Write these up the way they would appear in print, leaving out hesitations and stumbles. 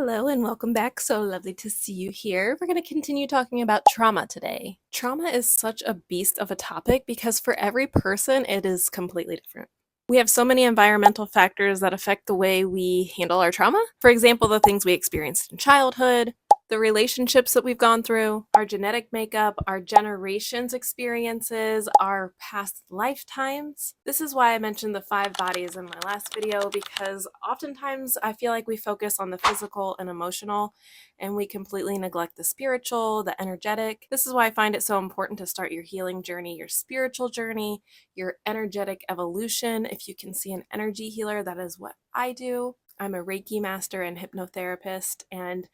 Hello and welcome back. So lovely to see you here. We're going to continue talking about trauma today. Trauma is such a beast of a topic because for every person, it is completely different. We have so many environmental factors that affect the way we handle our trauma. For example, the things we experienced in childhood, the relationships that we've gone through, our genetic makeup, our generations' experiences, our past lifetimes. This is why I mentioned the 5 bodies in my last video, because oftentimes I feel like we focus on the physical and emotional, and we completely neglect the spiritual, the energetic. This is why I find it so important to start your healing journey, your spiritual journey, your energetic evolution. If you can see an energy healer, that is what I do. I'm a Reiki master and hypnotherapist, and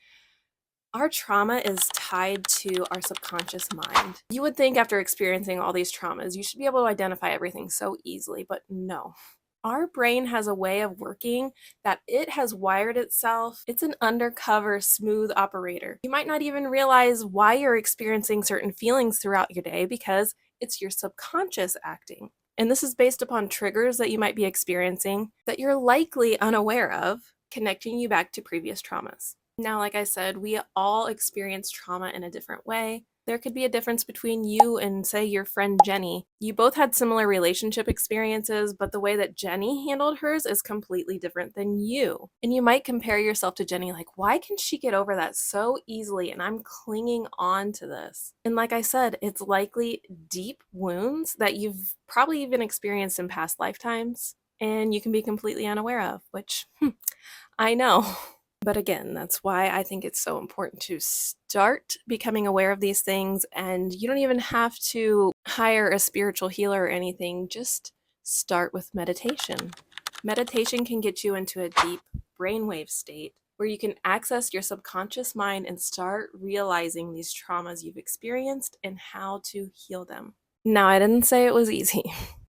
our trauma is tied to our subconscious mind. You would think after experiencing all these traumas, you should be able to identify everything so easily, but no. Our brain has a way of working that it has wired itself. It's an undercover, smooth operator. You might not even realize why you're experiencing certain feelings throughout your day because it's your subconscious acting. And this is based upon triggers that you might be experiencing that you're likely unaware of, connecting you back to previous traumas. Now, like I said, we all experience trauma in a different way. There could be a difference between you and, say, your friend Jenny. You both had similar relationship experiences, but the way that Jenny handled hers is completely different than you. And you might compare yourself to Jenny, like, why can she get over that so easily? And I'm clinging on to this. And like I said, it's likely deep wounds that you've probably even experienced in past lifetimes, and you can be completely unaware of, which I know. But again, that's why I think it's so important to start becoming aware of these things. And you don't even have to hire a spiritual healer or anything. Just start with meditation. Meditation can get you into a deep brainwave state where you can access your subconscious mind and start realizing these traumas you've experienced and how to heal them. Now, I didn't say it was easy.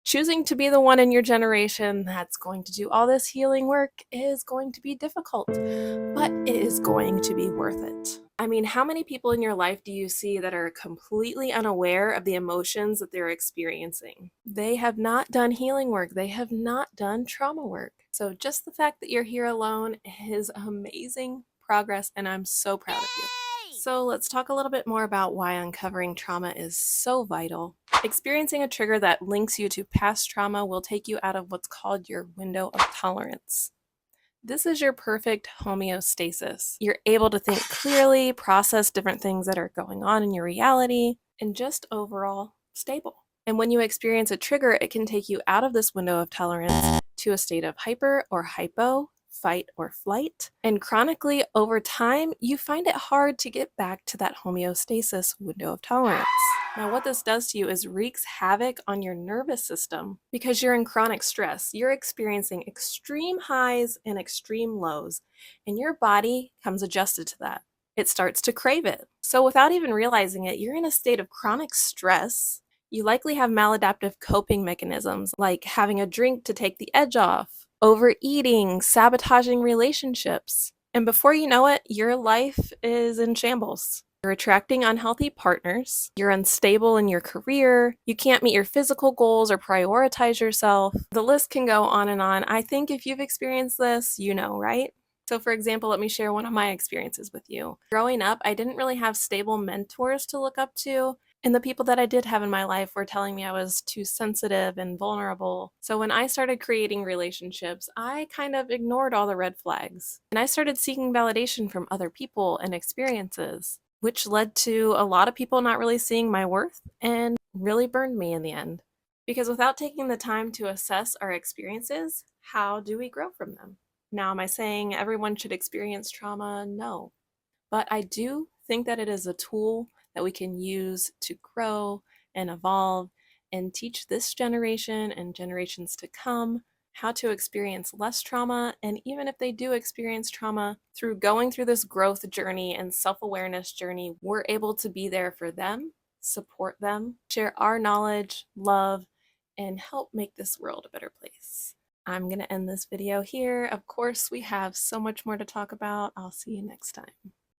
Choosing to be the one in your generation that's going to do all this healing work is going to be difficult, but it is going to be worth it. I mean, how many people in your life do you see that are completely unaware of the emotions that they're experiencing? They have not done healing work. They have not done trauma work. So just the fact that you're here alone is amazing progress, and I'm so proud of you. So let's talk a little bit more about why uncovering trauma is so vital. Experiencing a trigger that links you to past trauma will take you out of what's called your window of tolerance. This is your perfect homeostasis. You're able to think clearly, process different things that are going on in your reality, and just overall stable. And when you experience a trigger, it can take you out of this window of tolerance to a state of hyper or hypo, fight or flight. And chronically, over time, you find it hard to get back to that homeostasis window of tolerance. Now, what this does to you is wreaks havoc on your nervous system because you're in chronic stress. You're experiencing extreme highs and extreme lows, and your body comes adjusted to that. It starts to crave it. So without even realizing it, you're in a state of chronic stress. You likely have maladaptive coping mechanisms like having a drink to take the edge off, overeating, sabotaging relationships. And before you know it, your life is in shambles. You're attracting unhealthy partners, you're unstable in your career, you can't meet your physical goals or prioritize yourself. The list can go on and on. I think if you've experienced this, you know, right? So for example, let me share one of my experiences with you. Growing up, I didn't really have stable mentors to look up to, and the people that I did have in my life were telling me I was too sensitive and vulnerable. So when I started creating relationships, I kind of ignored all the red flags. And I started seeking validation from other people and experiences, which led to a lot of people not really seeing my worth and really burned me in the end. Because without taking the time to assess our experiences, how do we grow from them? Now, am I saying everyone should experience trauma? No. But I do think that it is a tool that we can use to grow and evolve and teach this generation and generations to come how to experience less trauma. And even if they do experience trauma, through going through this growth journey and self-awareness journey, we're able to be there for them, support them, share our knowledge, love, and help make this world a better place. I'm going to end this video here. Of course, we have so much more to talk about. I'll see you next time.